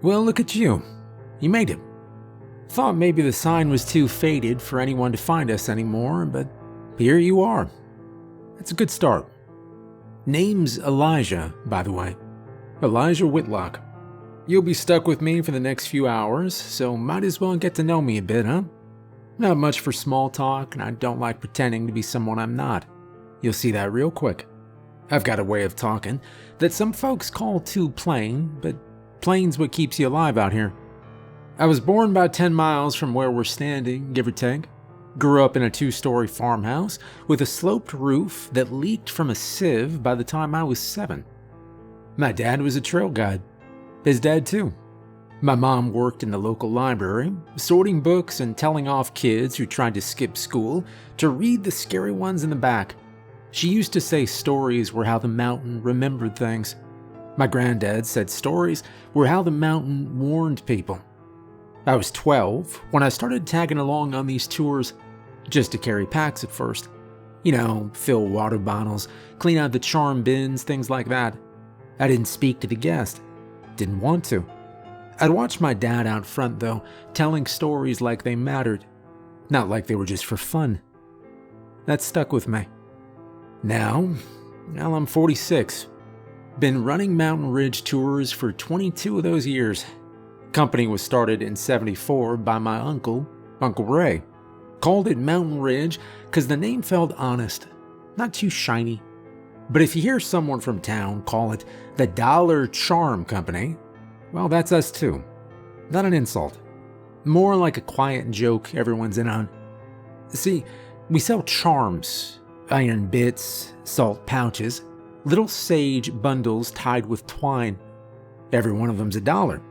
Well, look at you. You made it. Thought maybe the sign was too faded for anyone to find us anymore, but here you are. That's a good start. Name's Elijah, by the way. Elijah Whitlock. You'll be stuck with me for the next few hours, so might as well get to know me a bit, huh? Not much for small talk, and I don't like pretending to be someone I'm not. You'll see that real quick. I've got a way of talking that some folks call too plain, but plain's what keeps you alive out here. I was born about 10 miles from where we're standing, give or take. Grew up in a 2-story farmhouse with a sloped roof that leaked from a sieve by the time I was 7. My dad was a trail guide. His dad too. My mom worked in the local library, sorting books and telling off kids who tried to skip school to read the scary ones in the back. She used to say stories were how the mountain remembered things. My granddad said stories were how the mountain warned people. I was 12 when I started tagging along on these tours, just to carry packs at first. You know, fill water bottles, clean out the charm bins, things like that. I didn't speak to the guest. Didn't want to. I'd watch my dad out front though, telling stories like they mattered, not like they were just for fun. That stuck with me. Now I'm 46. Been running mountain ridge tours for 22 of those years. Company was started in 74 by my uncle, Uncle Ray. Called it Mountain Ridge because the name felt honest, not too shiny. But if you hear someone from town call it the Dollar Charm Company, well, that's us too. Not an insult. More like a quiet joke everyone's in on. See, we sell charms, iron bits, salt pouches, little sage bundles tied with twine. Every one of them's $1.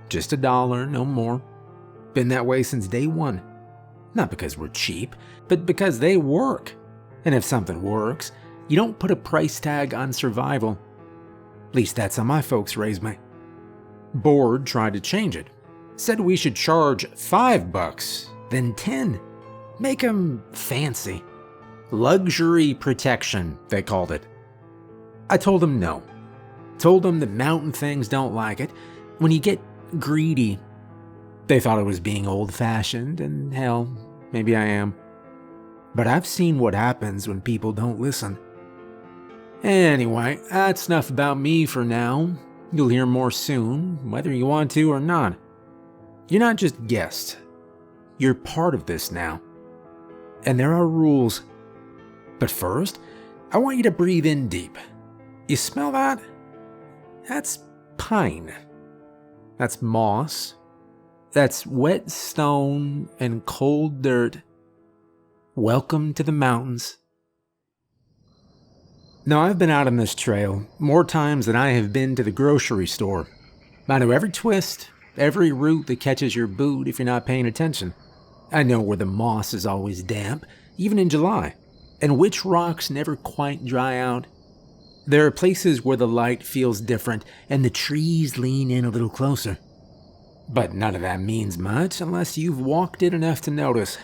Just $1, no more. Been that way since day one. Not because we're cheap, but because they work. And if something works, you don't put a price tag on survival. At least that's how my folks raised me. Board tried to change it. Said we should charge $5, then 10. Make 'em fancy. Luxury protection, they called it. I told them no. Told them that mountain things don't like it when you get greedy. They thought I was being old-fashioned, and hell, maybe I am. But I've seen what happens when people don't listen. Anyway, that's enough about me for now. You'll hear more soon, whether you want to or not. You're not just guests. You're part of this now. And there are rules. But first, I want you to breathe in deep. You smell that? That's pine. That's moss. That's wet stone and cold dirt. Welcome to the mountains. Now, I've been out on this trail more times than I have been to the grocery store. I know every twist, every root that catches your boot if you're not paying attention. I know where the moss is always damp, even in July, and which rocks never quite dry out. There are places where the light feels different and the trees lean in a little closer. But none of that means much unless you've walked it enough to notice.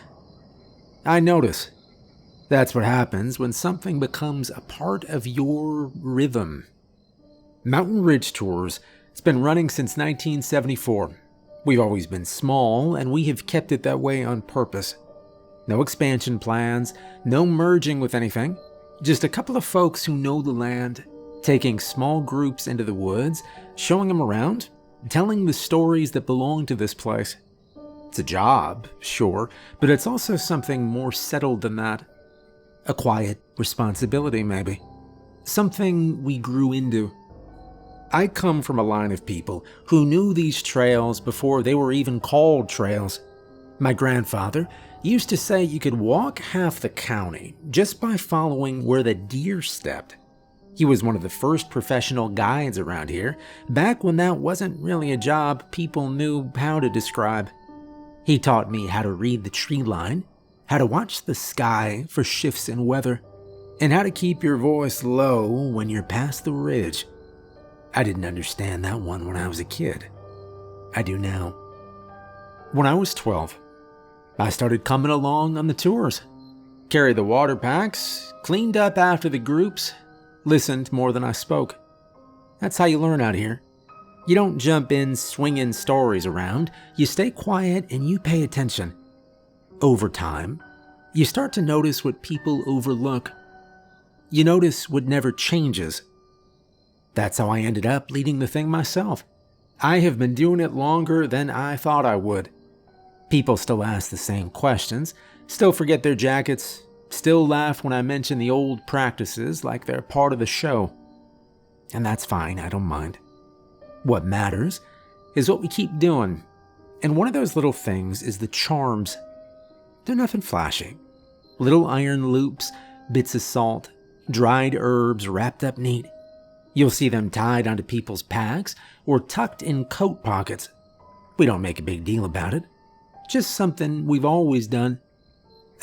I notice. That's what happens when something becomes a part of your rhythm. Mountain Ridge Tours has been running since 1974. We've always been small, and we have kept it that way on purpose. No expansion plans, no merging with anything. Just a couple of folks who know the land, taking small groups into the woods, showing them around, telling the stories that belong to this place. It's a job, sure, but it's also something more settled than that. A quiet responsibility, maybe. Something we grew into. I come from a line of people who knew these trails before they were even called trails. My grandfather used to say you could walk half the county just by following where the deer stepped. He was one of the first professional guides around here, back when that wasn't really a job people knew how to describe. He taught me how to read the tree line, how to watch the sky for shifts in weather, and how to keep your voice low when you're past the ridge. I didn't understand that one when I was a kid. I do now. When I was 12, I started coming along on the tours. Carried the water packs, cleaned up after the groups, listened more than I spoke. That's how you learn out here. You don't jump in swinging stories around, you stay quiet and you pay attention. Over time, you start to notice what people overlook. You notice what never changes. That's how I ended up leading the thing myself. I have been doing it longer than I thought I would. People still ask the same questions, still forget their jackets, still laugh when I mention the old practices like they're part of the show. And that's fine, I don't mind. What matters is what we keep doing, and one of those little things is the charms. They're nothing flashy. Little iron loops, bits of salt, dried herbs wrapped up neat. You'll see them tied onto people's packs or tucked in coat pockets. We don't make a big deal about it. Just something we've always done.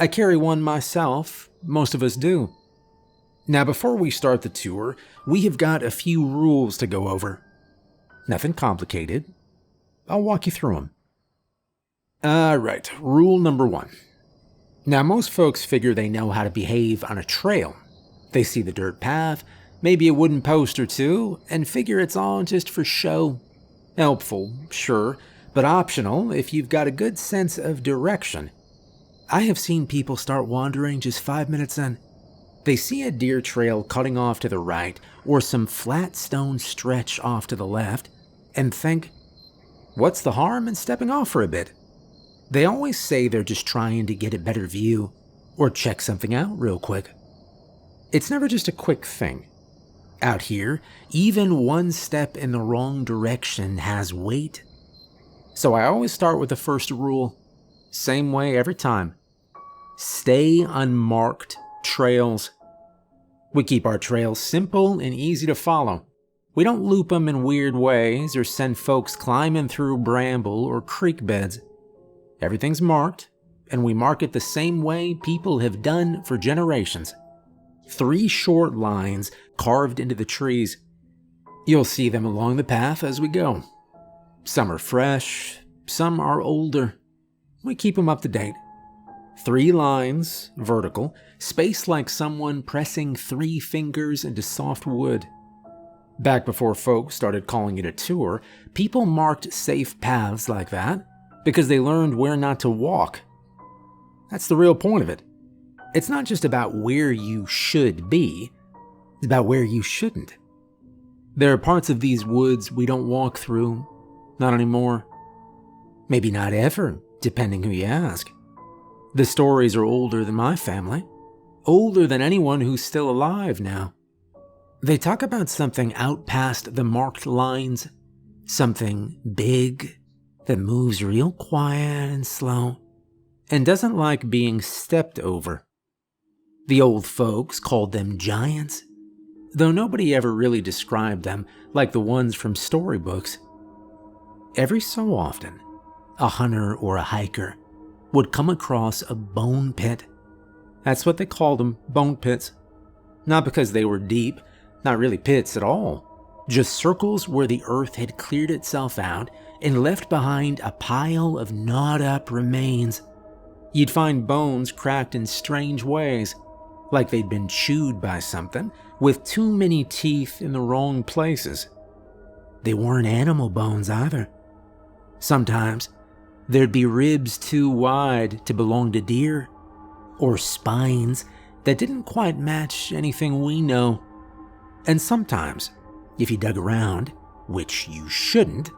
I carry one myself, most of us do. Now before we start the tour, we have got a few rules to go over. Nothing complicated. I'll walk you through them. Alright, rule number 1. Now most folks figure they know how to behave on a trail. They see the dirt path, maybe a wooden post or two, and figure it's all just for show. Helpful, sure, but optional if you've got a good sense of direction. I have seen people start wandering just 5 minutes in. They see a deer trail cutting off to the right or some flat stone stretch off to the left and think, what's the harm in stepping off for a bit? They always say they're just trying to get a better view or check something out real quick. It's never just a quick thing. Out here, even one step in the wrong direction has weight. So I always start with the first rule. Same way every time. Stay on marked trails. We keep our trails simple and easy to follow. We don't loop them in weird ways or send folks climbing through bramble or creek beds. Everything's marked, and we mark it the same way people have done for generations. 3 short lines carved into the trees. You'll see them along the path as we go. Some are fresh, some are older. We keep them up to date. 3 lines, vertical, spaced like someone pressing 3 fingers into soft wood. Back before folks started calling it a tour, people marked safe paths like that because they learned where not to walk. That's the real point of it. It's not just about where you should be, it's about where you shouldn't. There are parts of these woods we don't walk through, not anymore. Maybe not ever, depending who you ask. The stories are older than my family, older than anyone who's still alive now. They talk about something out past the marked lines, something big that moves real quiet and slow, and doesn't like being stepped over. The old folks called them giants, though nobody ever really described them like the ones from storybooks. Every so often, a hunter or a hiker would come across a bone pit. That's what they called them, bone pits. Not because they were deep, not really pits at all, just circles where the earth had cleared itself out and left behind a pile of gnawed-up remains. You'd find bones cracked in strange ways, like they'd been chewed by something with too many teeth in the wrong places. They weren't animal bones either. Sometimes there'd be ribs too wide to belong to deer, or spines that didn't quite match anything we know. And sometimes, if you dug around, which you shouldn't,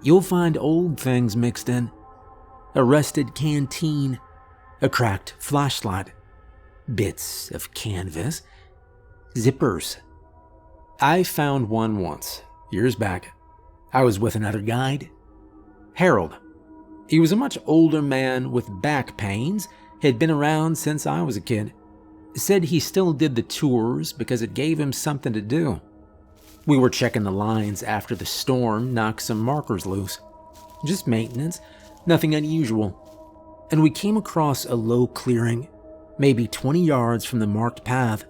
you'll find old things mixed in. A rusted canteen, a cracked flashlight, bits of canvas, zippers. I found one once, years back. I was with another guide, Harold. He was a much older man with back pains, had been around since I was a kid. Said he still did the tours because it gave him something to do. We were checking the lines after the storm knocked some markers loose. Just maintenance, nothing unusual. And we came across a low clearing, maybe 20 yards from the marked path.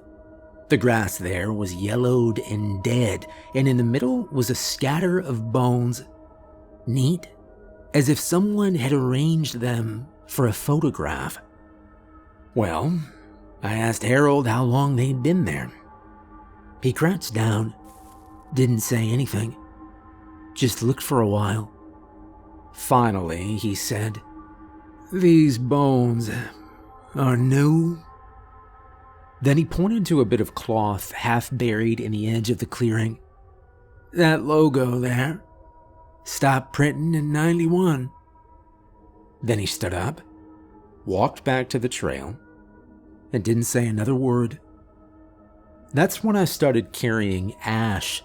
The grass there was yellowed and dead, and in the middle was a scatter of bones. Neat, as if someone had arranged them for a photograph. Well, I asked Harold how long they'd been there. He crouched down, didn't say anything. Just looked for a while. Finally, he said, "These bones are new?" Then he pointed to a bit of cloth half buried in the edge of the clearing. "That logo there stopped printing in 91. Then he stood up, walked back to the trail, and didn't say another word. That's when I started carrying ash.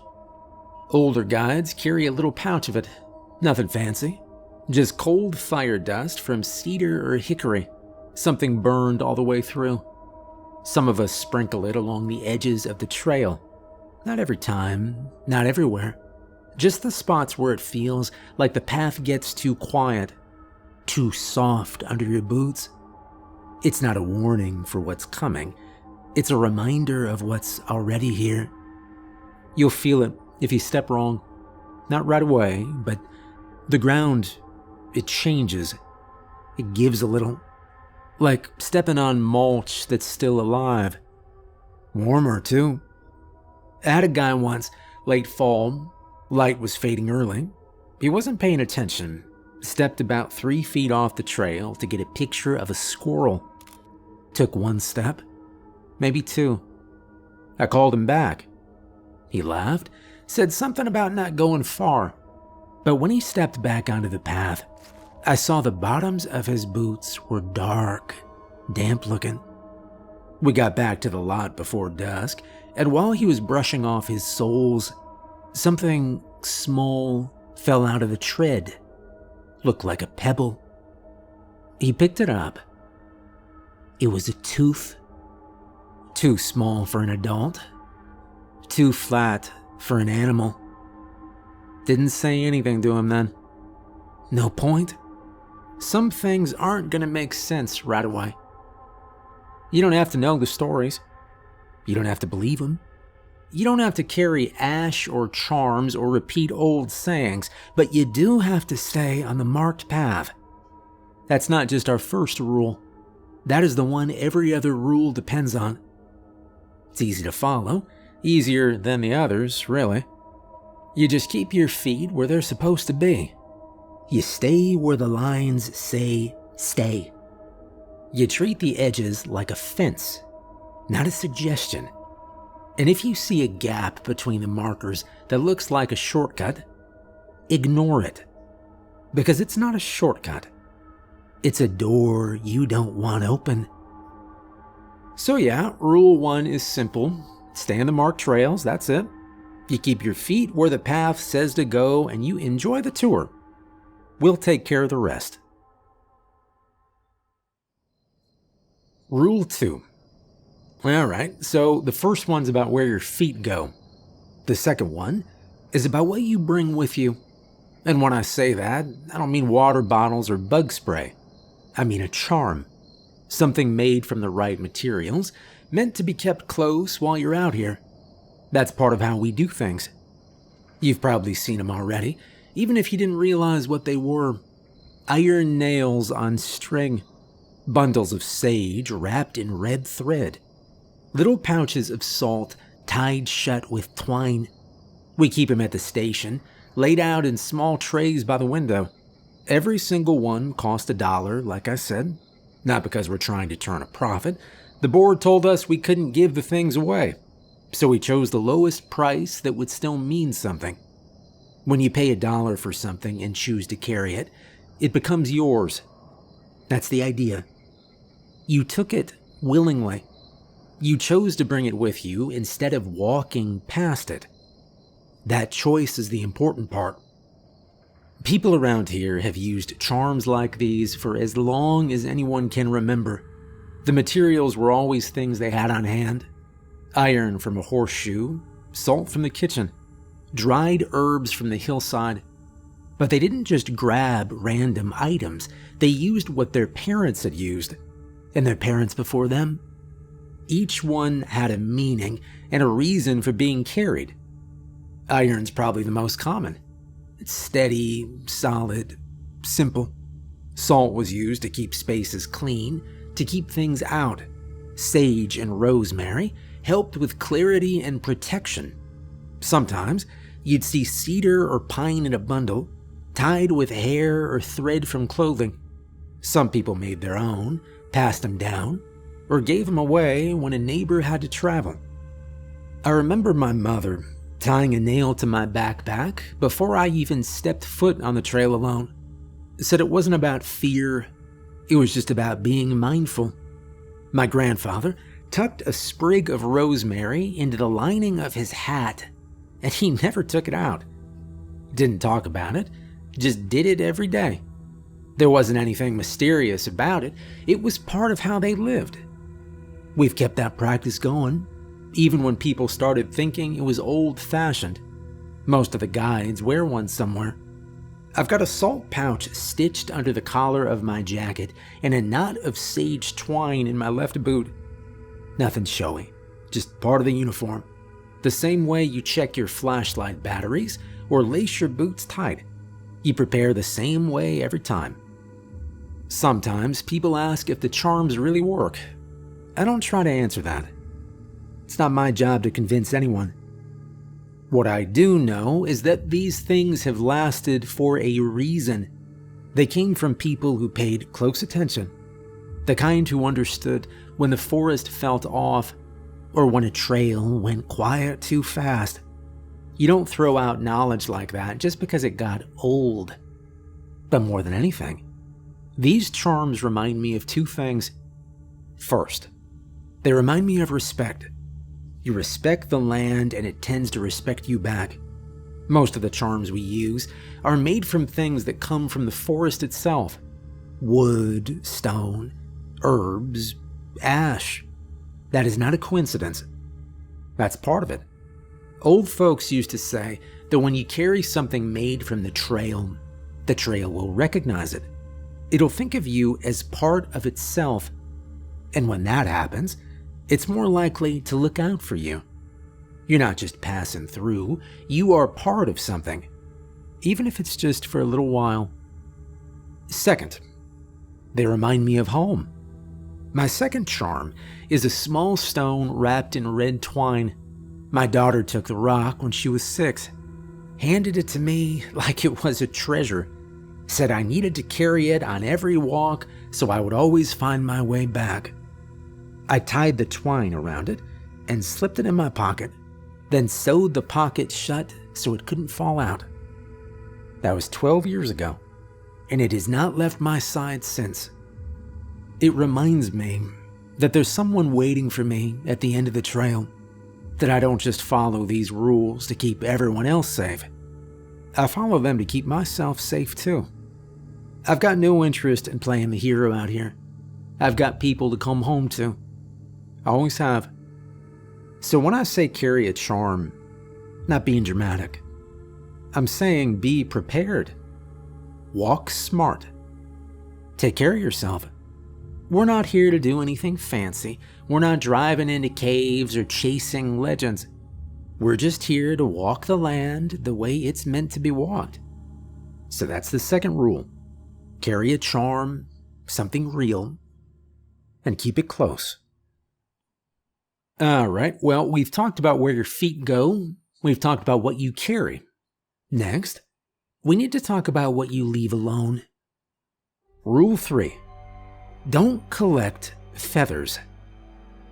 Older guides carry a little pouch of it. Nothing fancy. Just cold fire dust from cedar or hickory. Something burned all the way through. Some of us sprinkle it along the edges of the trail. Not every time, not everywhere. Just the spots where it feels like the path gets too quiet, too soft under your boots. It's not a warning for what's coming. It's a reminder of what's already here. You'll feel it if you step wrong. Not right away, but the ground, it changes. It gives a little. Like stepping on mulch that's still alive. Warmer, too. I had a guy once, late fall. Light was fading early. He wasn't paying attention. Stepped about 3 feet off the trail to get a picture of a squirrel. Took 1 step. Maybe 2. I called him back. He laughed, said something about not going far. But when he stepped back onto the path, I saw the bottoms of his boots were dark, damp looking. We got back to the lot before dusk, and while he was brushing off his soles, something small fell out of the tread. Looked like a pebble. He picked it up. It was a tooth. Too small for an adult. Too flat for an animal. Didn't say anything to him then. No point. Some things aren't gonna make sense right away. You don't have to know the stories. You don't have to believe them. You don't have to carry ash or charms or repeat old sayings, but you do have to stay on the marked path. That's not just our first rule. That is the one every other rule depends on. It's easy to follow, easier than the others, really. You just keep your feet where they're supposed to be. You stay where the lines say stay. You treat the edges like a fence, not a suggestion. And if you see a gap between the markers that looks like a shortcut, ignore it. Because it's not a shortcut. It's a door you don't want open. So yeah, rule 1 is simple. Stay on the marked trails, that's it. You keep your feet where the path says to go and you enjoy the tour. We'll take care of the rest. Rule 2. Alright, so the first one's about where your feet go. The second one is about what you bring with you. And when I say that, I don't mean water bottles or bug spray. I mean a charm. Something made from the right materials, meant to be kept close while you're out here. That's part of how we do things. You've probably seen them already, even if you didn't realize what they were. Iron nails on string. Bundles of sage wrapped in red thread. Little pouches of salt tied shut with twine. We keep them at the station, laid out in small trays by the window. Every single one cost $1, like I said. Not because we're trying to turn a profit. The board told us we couldn't give the things away. So we chose the lowest price that would still mean something. When you pay $1 for something and choose to carry it, it becomes yours. That's the idea. You took it willingly. You chose to bring it with you instead of walking past it. That choice is the important part. People around here have used charms like these for as long as anyone can remember. The materials were always things they had on hand. Iron from a horseshoe, salt from the kitchen, dried herbs from the hillside. But they didn't just grab random items. They used what their parents had used, and their parents before them. Each one had a meaning and a reason for being carried. Iron's probably the most common. It's steady, solid, simple. Salt was used to keep spaces clean, to keep things out. Sage and rosemary helped with clarity and protection. Sometimes you'd see cedar or pine in a bundle, tied with hair or thread from clothing. Some people made their own, passed them down, or gave them away when a neighbor had to travel. I remember my mother tying a nail to my backpack before I even stepped foot on the trail alone. Said it wasn't about fear, it was just about being mindful. My grandfather tucked a sprig of rosemary into the lining of his hat, and he never took it out. Didn't talk about it, just did it every day. There wasn't anything mysterious about it, it was part of how they lived. We've kept that practice going, even when people started thinking it was old-fashioned. Most of the guides wear one somewhere. I've got a salt pouch stitched under the collar of my jacket and a knot of sage twine in my left boot. Nothing showy, just part of the uniform. The same way you check your flashlight batteries or lace your boots tight. You prepare the same way every time. Sometimes people ask if the charms really work. I don't try to answer that. It's not my job to convince anyone. What I do know is that these things have lasted for a reason. They came from people who paid close attention, the kind who understood when the forest felt off or when a trail went quiet too fast. You don't throw out knowledge like that just because it got old. But more than anything, these charms remind me of two things. First, they remind me of respect. You respect the land and it tends to respect you back. Most of the charms we use are made from things that come from the forest itself. Wood, stone, herbs, ash. That is not a coincidence. That's part of it. Old folks used to say that when you carry something made from the trail will recognize it. It'll think of you as part of itself. And when that happens, it's more likely to look out for you. You're not just passing through, you are part of something, even if it's just for a little while. Second, they remind me of home. My second charm is a small stone wrapped in red twine. My daughter took the rock when she was 6, handed it to me like it was a treasure, said I needed to carry it on every walk so I would always find my way back. I tied the twine around it and slipped it in my pocket, then sewed the pocket shut so it couldn't fall out. That was 12 years ago, and it has not left my side since. It reminds me that there's someone waiting for me at the end of the trail, that I don't just follow these rules to keep everyone else safe. I follow them to keep myself safe too. I've got no interest in playing the hero out here. I've got people to come home to. I always have. So when I say carry a charm, not being dramatic, I'm saying be prepared. Walk smart. Take care of yourself. We're not here to do anything fancy. We're not driving into caves or chasing legends. We're just here to walk the land the way it's meant to be walked. So that's the second rule. Carry a charm, something real, and keep it close. Alright, well, we've talked about where your feet go. We've talked about what you carry. Next, we need to talk about what you leave alone. Rule 3. Don't collect feathers.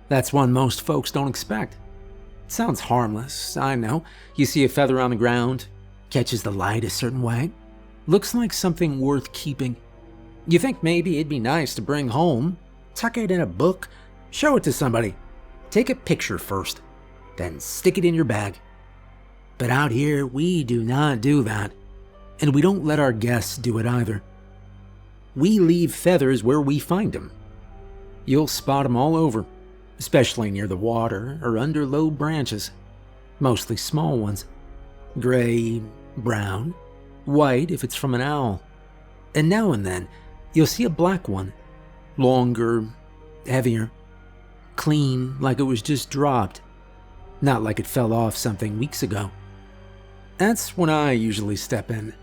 That's one most folks don't expect. It sounds harmless, I know. You see a feather on the ground, catches the light a certain way, looks like something worth keeping. You think maybe it'd be nice to bring home, tuck it in a book, show it to somebody. Take a picture first, then stick it in your bag. But out here, we do not do that, and we don't let our guests do it either. We leave feathers where we find them. You'll spot them all over, especially near the water or under low branches, mostly small ones. Gray, brown, white if it's from an owl. And now and then, you'll see a black one, longer, heavier. Clean, like it was just dropped, not like it fell off something weeks ago. That's when I usually step in,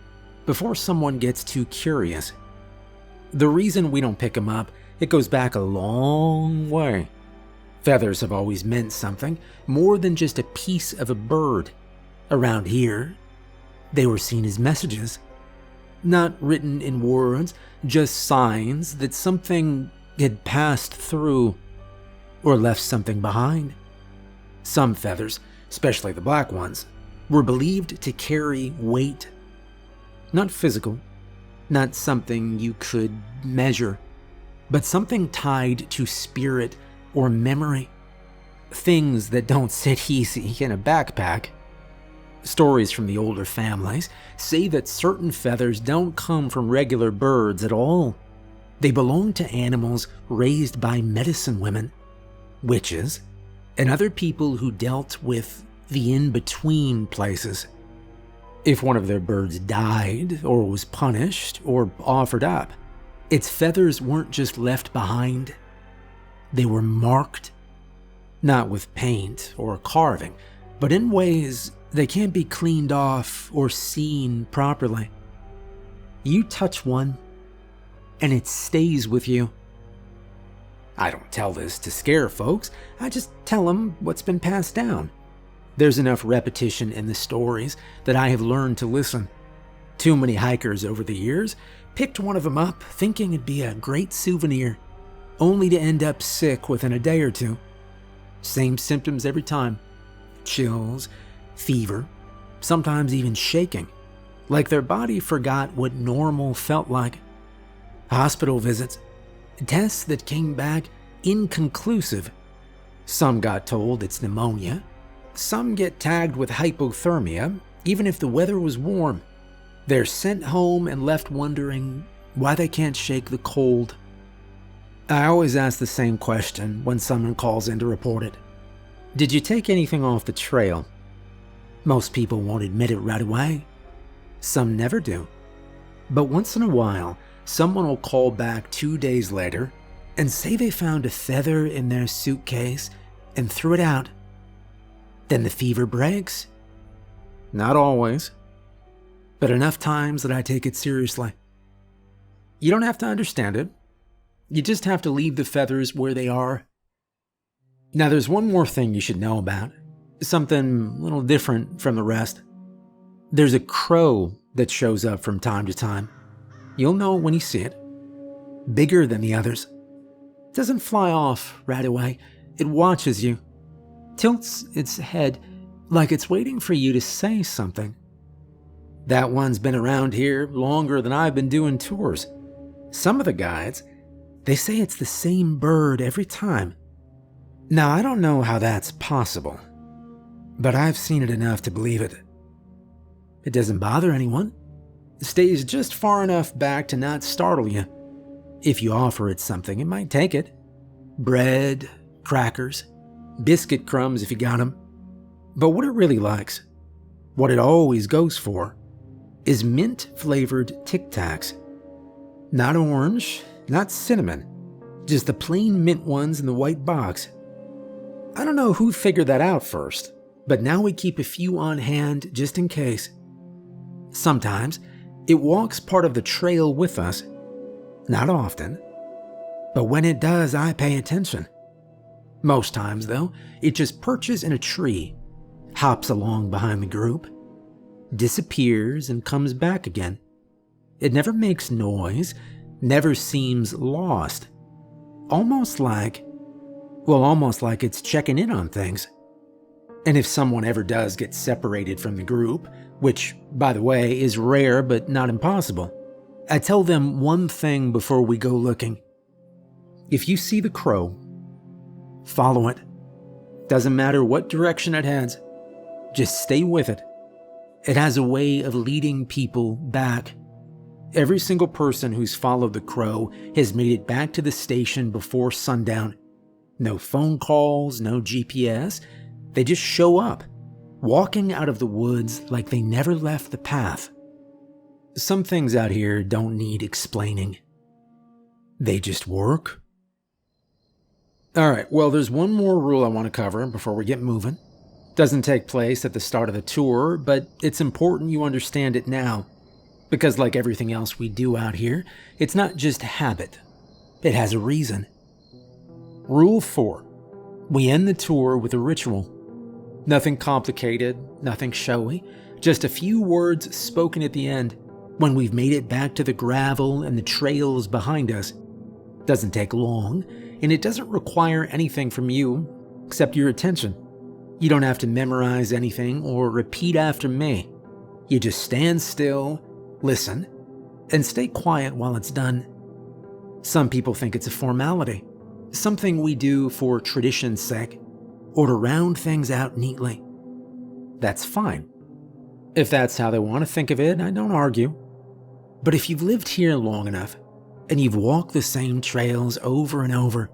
before someone gets too curious. The reason we don't pick them up, it goes back a long way. Feathers have always meant something, more than just a piece of a bird. Around here, they were seen as messages. Not written in words, just signs that something had passed through or left something behind. Some feathers, especially the black ones, were believed to carry weight. Not physical, not something you could measure, but something tied to spirit or memory. Things that don't sit easy in a backpack. Stories from the older families say that certain feathers don't come from regular birds at all. They belong to animals raised by medicine women, witches, and other people who dealt with the in-between places. If one of their birds died or was punished or offered up, its feathers weren't just left behind. They were marked, not with paint or carving, but in ways they can't be cleaned off or seen properly. You touch one, and it stays with you. I don't tell this to scare folks, I just tell them what's been passed down. There's enough repetition in the stories that I have learned to listen. Too many hikers over the years picked one of them up thinking it'd be a great souvenir, only to end up sick within a day or two. Same symptoms every time. Chills, fever, sometimes even shaking, like their body forgot what normal felt like. Hospital visits, tests that came back inconclusive. Some got told it's pneumonia. Some get tagged with hypothermia, even if the weather was warm. They're sent home and left wondering why they can't shake the cold. I always ask the same question when someone calls in to report it. Did you take anything off the trail? Most people won't admit it right away. Some never do. But once in a while, someone will call back 2 days later and say they found a feather in their suitcase and threw it out. Then the fever breaks. Not always, but enough times that I take it seriously. You don't have to understand it. You just have to leave the feathers where they are. Now there's one more thing you should know about. Something a little different from the rest. There's a crow that shows up from time to time. You'll know when you see it. Bigger than the others. Doesn't fly off right away. It watches you. Tilts its head like it's waiting for you to say something. That one's been around here longer than I've been doing tours. Some of the guides, they say it's the same bird every time. Now, I don't know how that's possible, but I've seen it enough to believe it. It doesn't bother anyone. It stays just far enough back to not startle you. If you offer it something, it might take it. Bread, crackers, biscuit crumbs if you got them. But what it really likes, what it always goes for, is mint-flavored Tic Tacs. Not orange, not cinnamon, just the plain mint ones in the white box. I don't know who figured that out first, but now we keep a few on hand just in case. Sometimes, it walks part of the trail with us. Not often, but when it does, I pay attention. Most times, though, it just perches in a tree, hops along behind the group, disappears and comes back again. It never makes noise, never seems lost. Almost like it's checking in on things. And if someone ever does get separated from the group, which, by the way, is rare but not impossible, I tell them one thing before we go looking. If you see the crow, follow it. Doesn't matter what direction it heads. Just stay with it. It has a way of leading people back. Every single person who's followed the crow has made it back to the station before sundown. No phone calls, no GPS. They just show up, walking out of the woods like they never left the path. Some things out here don't need explaining. They just work. Alright, well, there's one more rule I want to cover before we get moving. Doesn't take place at the start of the tour, but it's important you understand it now. Because like everything else we do out here, it's not just habit. It has a reason. Rule 4. We end the tour with a ritual. Nothing complicated, nothing showy, just a few words spoken at the end when we've made it back to the gravel and the trails behind us. Doesn't take long, and it doesn't require anything from you except your attention. You don't have to memorize anything or repeat after me. You just stand still, listen, and stay quiet while it's done. Some people think it's a formality, something we do for tradition's sake, or to round things out neatly. That's fine. If that's how they want to think of it, I don't argue. But if you've lived here long enough, and you've walked the same trails over and over,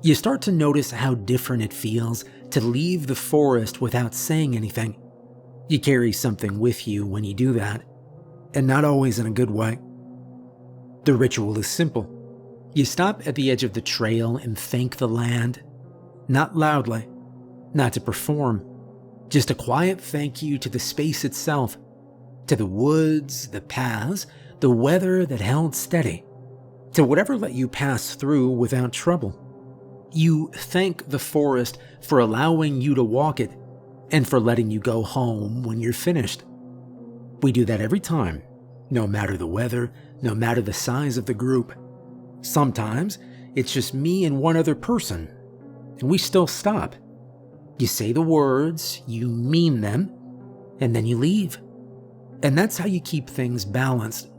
you start to notice how different it feels to leave the forest without saying anything. You carry something with you when you do that, and not always in a good way. The ritual is simple. You stop at the edge of the trail and thank the land, not loudly, not to perform, just a quiet thank you to the space itself, to the woods, the paths, the weather that held steady, to whatever let you pass through without trouble. You thank the forest for allowing you to walk it and for letting you go home when you're finished. We do that every time, no matter the weather, no matter the size of the group. Sometimes it's just me and one other person, and we still stop. You say the words, you mean them, and then you leave. And that's how you keep things balanced.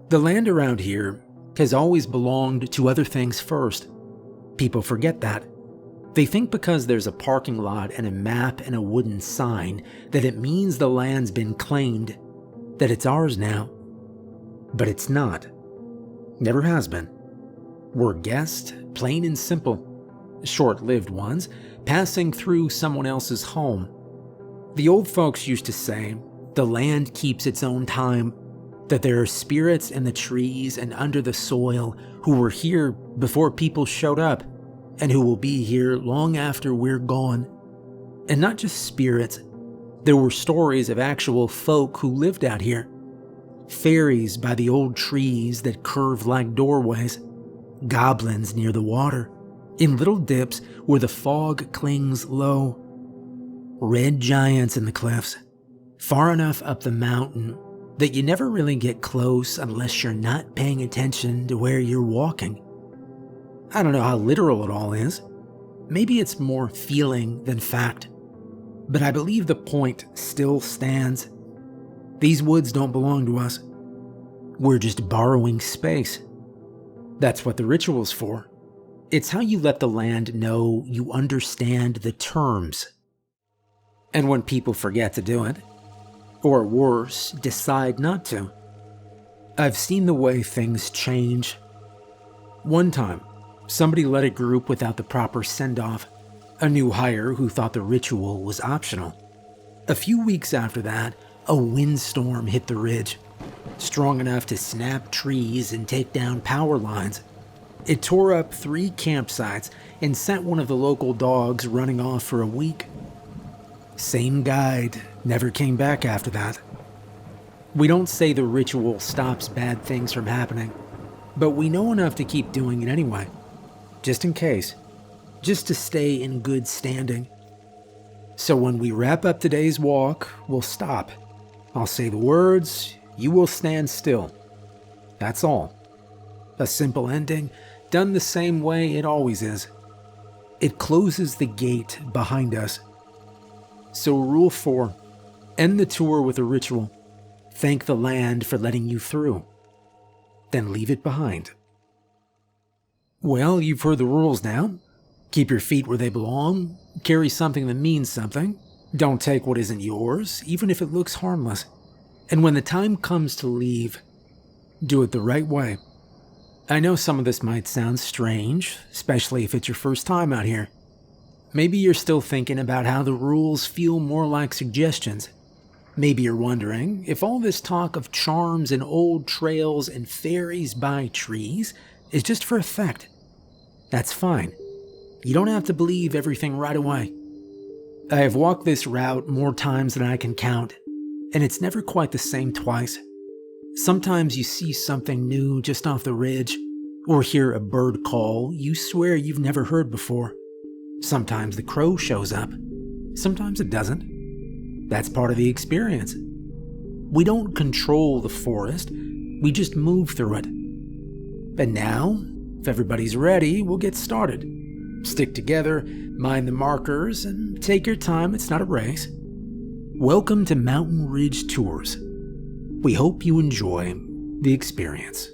The land around here has always belonged to other things first. People forget that. They think because there's a parking lot and a map and a wooden sign that it means the land's been claimed, that it's ours now. But it's not. Never has been. We're guests, plain and simple. Short-lived ones, passing through someone else's home. The old folks used to say, the land keeps its own time, that there are spirits in the trees and under the soil who were here before people showed up, and who will be here long after we're gone. And not just spirits, there were stories of actual folk who lived out here. Fairies by the old trees that curve like doorways, goblins near the water, in little dips where the fog clings low, red giants in the cliffs, far enough up the mountain that you never really get close unless you're not paying attention to where you're walking. I don't know how literal it all is. Maybe it's more feeling than fact. But I believe the point still stands. These woods don't belong to us. We're just borrowing space. That's what the ritual's for. It's how you let the land know you understand the terms. And when people forget to do it, or worse, decide not to, I've seen the way things change. One time, somebody led a group without the proper send-off, a new hire who thought the ritual was optional. A few weeks after that, a windstorm hit the ridge, strong enough to snap trees and take down power lines. It tore up 3 campsites and sent one of the local dogs running off for a week. Same guide, never came back after that. We don't say the ritual stops bad things from happening, but we know enough to keep doing it anyway. Just in case. Just to stay in good standing. So when we wrap up today's walk, we'll stop. I'll say the words, you will stand still. That's all. A simple ending, done the same way it always is. It closes the gate behind us. So rule 4, end the tour with a ritual. Thank the land for letting you through. Then leave it behind. Well, you've heard the rules now. Keep your feet where they belong. Carry something that means something. Don't take what isn't yours, even if it looks harmless. And when the time comes to leave, do it the right way. I know some of this might sound strange, especially if it's your first time out here. Maybe you're still thinking about how the rules feel more like suggestions. Maybe you're wondering if all this talk of charms and old trails and fairies by trees is just for effect. That's fine. You don't have to believe everything right away. I have walked this route more times than I can count, and it's never quite the same twice. Sometimes you see something new just off the ridge, or hear a bird call you swear you've never heard before. Sometimes the crow shows up. Sometimes it doesn't. That's part of the experience. We don't control the forest, we just move through it. And now, if everybody's ready, we'll get started. Stick together, mind the markers, and take your time, it's not a race. Welcome to Mountain Ridge Tours. We hope you enjoy the experience.